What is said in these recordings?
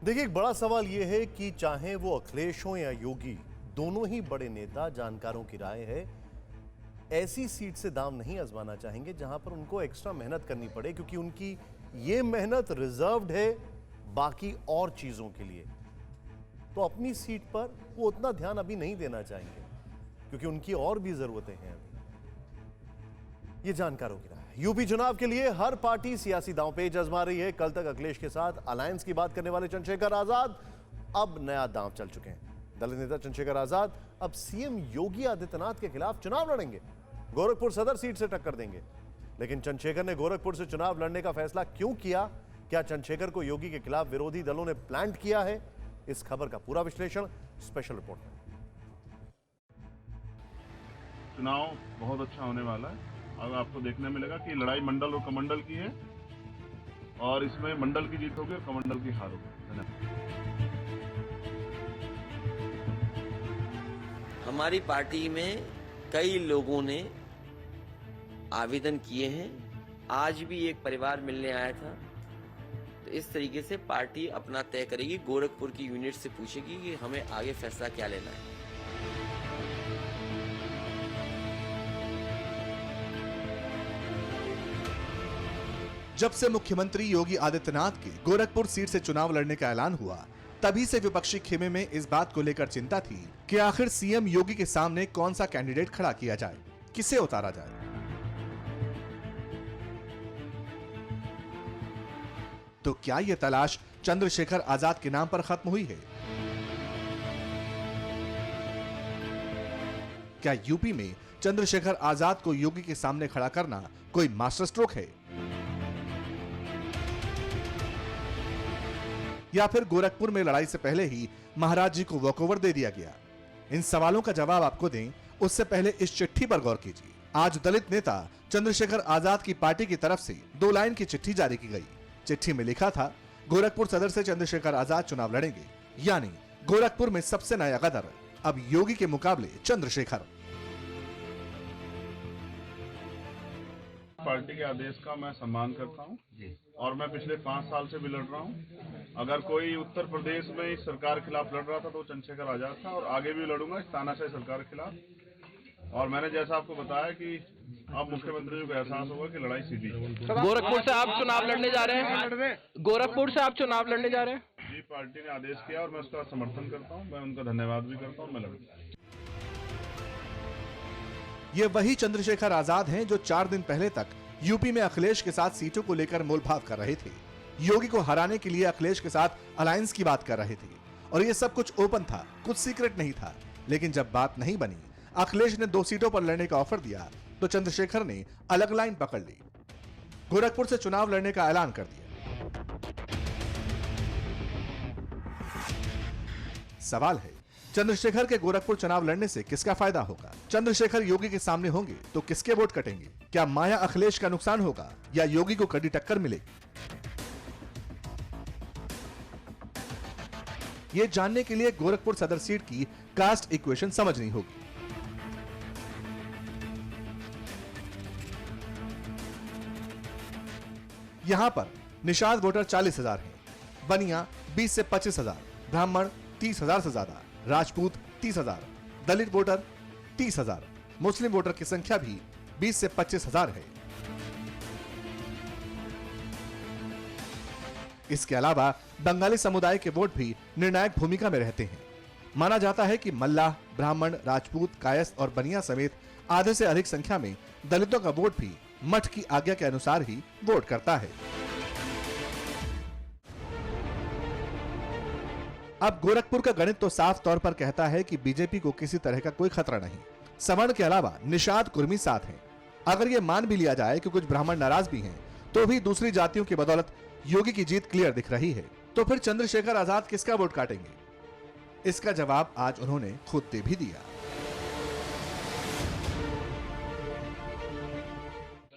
देखिए, एक बड़ा सवाल यह है कि चाहे वो अखिलेश हो या योगी, दोनों ही बड़े नेता, जानकारों की राय है, ऐसी सीट से दांव नहीं आजमाना चाहेंगे जहां पर उनको एक्स्ट्रा मेहनत करनी पड़े, क्योंकि उनकी ये मेहनत रिजर्व्ड है बाकी और चीजों के लिए। तो अपनी सीट पर वो उतना ध्यान अभी नहीं देना चाहेंगे, क्योंकि उनकी और भी जरूरतें हैं अभी। ये जानकारों की राय है। यूपी चुनाव के लिए हर पार्टी सियासी दांवपेच आजमा रही है। कल तक अखिलेश के साथ अलायंस की बात करने वाले चंद्रशेखर आजाद अब नया दांव चल चुके हैं। दलित नेता चंद्रशेखर आजाद अब सीएम योगी आदित्यनाथ के खिलाफ चुनाव लड़ेंगे, गोरखपुर सदर सीट से टक्कर देंगे। लेकिन चंद्रशेखर ने गोरखपुर से चुनाव लड़ने का फैसला क्यों किया? क्या चंद्रशेखर को योगी के खिलाफ विरोधी दलों ने प्लांट किया है? इस खबर का पूरा विश्लेषण स्पेशल रिपोर्ट में। चुनाव बहुत अच्छा होने वाला है। अब आपको देखने मिलेगा कि लड़ाई मंडल और कमंडल की है, और इसमें मंडल की जीत होगी और कमंडल की हार होगी। हमारी पार्टी में कई लोगों ने आवेदन किए हैं। आज भी एक परिवार मिलने आया था। तो इस तरीके से पार्टी अपना तय करेगी, गोरखपुर की यूनिट से पूछेगी कि हमें आगे फैसला क्या लेना है। जब से मुख्यमंत्री योगी आदित्यनाथ के गोरखपुर सीट से चुनाव लड़ने का ऐलान हुआ, तभी से विपक्षी खेमे में इस बात को लेकर चिंता थी कि आखिर सीएम योगी के सामने कौन सा कैंडिडेट खड़ा किया जाए, किसे उतारा जाए। तो क्या यह तलाश चंद्रशेखर आजाद के नाम पर खत्म हुई है? क्या यूपी में चंद्रशेखर आजाद को योगी के सामने खड़ा करना कोई मास्टर स्ट्रोक है, या फिर गोरखपुर में लड़ाई से पहले ही महाराज जी को वॉकओवर दे दिया गया? इन सवालों का जवाब आपको दें, उससे पहले इस चिट्ठी पर गौर कीजिए। आज दलित नेता चंद्रशेखर आजाद की पार्टी की तरफ से 2 लाइन की चिट्ठी जारी की गई। चिट्ठी में लिखा था, गोरखपुर सदर से चंद्रशेखर आजाद चुनाव लड़ेंगे, यानी गोरखपुर में सबसे नया गदर अब योगी के मुकाबले चंद्रशेखर। पार्टी के आदेश का मैं सम्मान करता हूं, और मैं पिछले 5 साल से भी लड़ रहा हूं। अगर कोई उत्तर प्रदेश में इस सरकार के खिलाफ लड़ रहा था तो चंद्रशेखर आजाद था, और आगे भी लड़ूंगा इस तानाशाही सरकार के खिलाफ। और मैंने जैसा आपको बताया कि अब मुख्यमंत्री जी को एहसास होगा कि लड़ाई सीधी है। गोरखपुर से आप चुनाव लड़ने जा रहे हैं? गोरखपुर से आप चुनाव लड़ने जा रहे हैं? जी, पार्टी ने आदेश किया और मैं उसका समर्थन करता हूं। मैं उनका धन्यवाद भी करता हूं। मैं लड़ूंगा। ये वही चंद्रशेखर आजाद हैं जो 4 दिन पहले तक यूपी में अखिलेश के साथ सीटों को लेकर मोलभाव कर रहे थे। योगी को हराने के लिए अखिलेश के साथ अलायंस की बात कर रहे थे, और ये सब कुछ ओपन था, कुछ सीक्रेट नहीं था। लेकिन जब बात नहीं बनी, अखिलेश ने 2 सीटों पर लड़ने का ऑफर दिया, तो चंद्रशेखर ने अलग लाइन पकड़ ली, गोरखपुर से चुनाव लड़ने का ऐलान कर दिया। सवाल है, चंद्रशेखर के गोरखपुर चुनाव लड़ने से किसका फायदा होगा? चंद्रशेखर योगी के सामने होंगे तो किसके वोट कटेंगे? क्या माया अखिलेश का नुकसान होगा या योगी को कड़ी टक्कर मिलेगी? यह जानने के लिए गोरखपुर सदर सीट की कास्ट इक्वेशन समझनी होगी। यहां पर निषाद वोटर 40,000 हैं, बनिया 20 से 25,000, ब्राह्मण 30,000 से ज्यादा, राजपूत 30,000, दलित वोटर 30,000, मुस्लिम वोटर की संख्या भी 20 से 25,000 है। इसके अलावा बंगाली समुदाय के वोट भी निर्णायक भूमिका में रहते हैं। माना जाता है कि मल्लाह, ब्राह्मण, राजपूत, कायस्थ और बनिया समेत आधे से अधिक संख्या में दलितों का वोट भी मठ की आज्ञा के अनुसार ही वोट करता है। अब गोरखपुर का गणित तो साफ तौर पर कहता है कि बीजेपी को किसी तरह का कोई खतरा नहीं। सवर्ण के अलावा निषाद कुर्मी साथ हैं। अगर यह मान भी लिया जाए कि कुछ ब्राह्मण नाराज भी हैं, तो भी दूसरी जातियों की बदौलत योगी की जीत क्लियर दिख रही है। तो फिर चंद्रशेखर आजाद किसका वोट काटेंगे? इसका जवाब आज उन्होंने खुद दे भी दिया।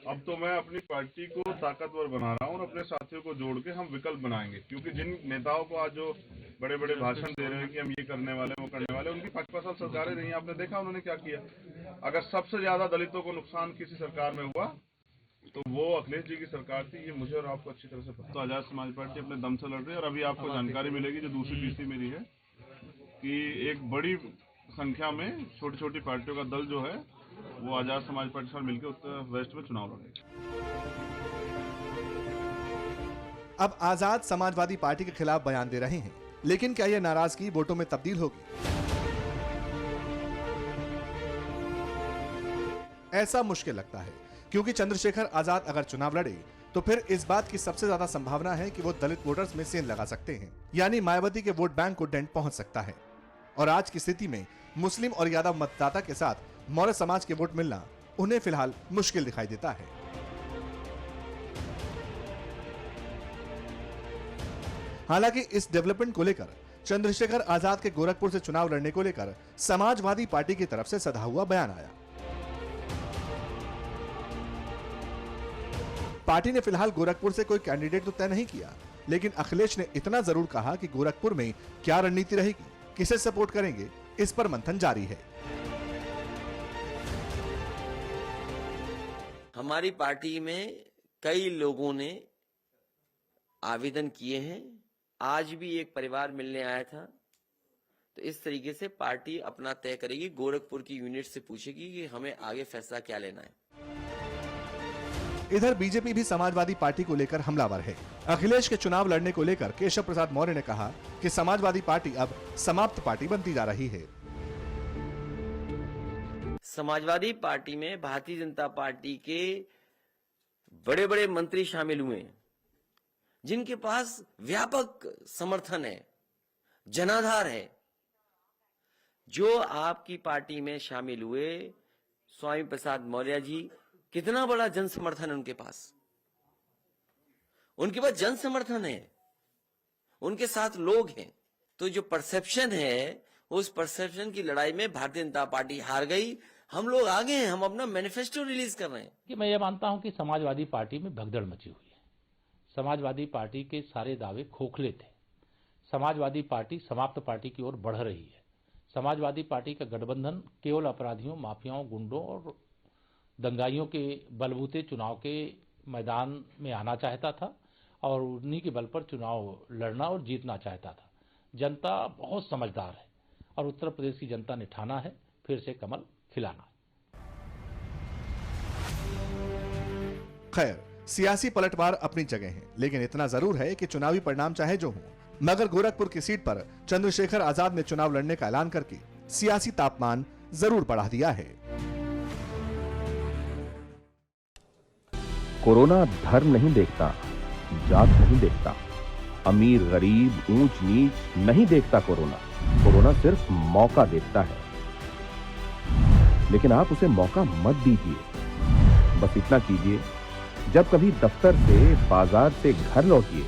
अब तो मैं अपनी पार्टी को ताकतवर बना रहा हूं और अपने साथियों को जोड़ के हम विकल्प बनाएंगे, क्योंकि जिन नेताओं को आज जो बड़े बड़े भाषण दे रहे हैं कि हम ये करने वाले वो करने वाले, उनकी 5 साल सरकारें रही। आपने देखा उन्होंने क्या किया। अगर सबसे ज्यादा दलितों को नुकसान किसी सरकार में हुआ तो वो अखिलेश जी की सरकार थी, ये मुझे और आपको अच्छी तरह से पता। तो आजाद समाज पार्टी अपने दम से लड़ रही है और अभी आपको जानकारी मिलेगी जो दूसरी तीसरी मेरी है कि एक बड़ी संख्या में छोटी छोटी पार्टियों का दल जो है वो आजाद समाज पार्टी के साथ मिलकर उत्तर वेस्ट में चुनाव लड़ेगा। अब आजाद समाजवादी पार्टी के खिलाफ बयान दे रहे हैं, लेकिन क्या यह नाराजगी वोटों में तब्दील होगी? ऐसा मुश्किल लगता है, क्योंकि चंद्रशेखर आजाद अगर चुनाव लड़े तो फिर इस बात की सबसे ज्यादा संभावना है कि वो दलित वोटर्स में सेंध लगा सकते हैं, यानी मायावती के वोट बैंक को डेंट पहुंच सकता है। और आज की स्थिति में मुस्लिम और यादव मतदाता के साथ मौर्य समाज के वोट मिलना उन्हें फिलहाल मुश्किल दिखाई देता है। हालांकि इस डेवलपमेंट को लेकर चंद्रशेखर आजाद के गोरखपुर से चुनाव लड़ने को लेकर समाजवादी पार्टी की तरफ से सधा हुआ बयान आया। पार्टी ने फिलहाल गोरखपुर से कोई कैंडिडेट तो तय नहीं किया, लेकिन अखिलेश ने इतना जरूर कहा कि गोरखपुर में क्या रणनीति रहेगी, किसे सपोर्ट करेंगे, इस पर मंथन जारी है। हमारी पार्टी में कई लोगों ने आवेदन किए हैं। आज भी एक परिवार मिलने आया था, तो इस तरीके से पार्टी अपना तय करेगी। गोरखपुर की यूनिट से पूछेगी कि हमें आगे फैसला क्या लेना है। इधर बीजेपी भी समाजवादी पार्टी को लेकर हमलावर है। अखिलेश के चुनाव लड़ने को लेकर केशव प्रसाद मौर्य ने कहा कि समाजवादी पार्टी अब समाप्त पार्टी बनती जा रही है। समाजवादी पार्टी में भारतीय जनता पार्टी के बड़े बड़े मंत्री शामिल हुए हैं, जिनके पास व्यापक समर्थन है, जनाधार है। जो आपकी पार्टी में शामिल हुए स्वामी प्रसाद मौर्य जी, कितना बड़ा जन समर्थन है उनके पास जन समर्थन है, उनके साथ लोग हैं। तो जो परसेप्शन है, उस परसेप्शन की लड़ाई में भारतीय जनता पार्टी हार गई। हम लोग आगे हैं, हम अपना मैनिफेस्टो रिलीज कर रहे हैं। कि मैं ये मानता हूं कि समाजवादी पार्टी में भगदड़ मची हुई है। समाजवादी पार्टी के सारे दावे खोखले थे। समाजवादी पार्टी समाप्त पार्टी की ओर बढ़ रही है। समाजवादी पार्टी का गठबंधन केवल अपराधियों, माफियाओं, गुंडों और दंगाइयों के बलबूते चुनाव के मैदान में आना चाहता था और उन्हीं के बल पर चुनाव लड़ना और जीतना चाहता था। जनता बहुत समझदार है और उत्तर प्रदेश की जनता ने ठाना है फिर से कमल खिलाना। खैर, सियासी पलटवार अपनी जगह है, लेकिन इतना जरूर है कि चुनावी परिणाम चाहे जो हो, मगर गोरखपुर की सीट पर चंद्रशेखर आजाद ने चुनाव लड़ने का ऐलान करके सियासी तापमान जरूर बढ़ा दिया है। कोरोना धर्म नहीं देखता, जात नहीं देखता, अमीर गरीब ऊंच नीच नहीं देखता। कोरोना सिर्फ मौका देखता है, लेकिन आप उसे मौका मत दीजिए। बस इतना कीजिए, जब कभी दफ्तर से, बाजार से घर लौटिए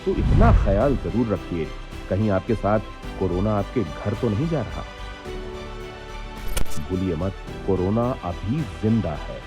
तो इतना ख्याल जरूर रखिए कहीं आपके साथ कोरोना आपके घर तो नहीं जा रहा। भूलिए मत, कोरोना अभी जिंदा है।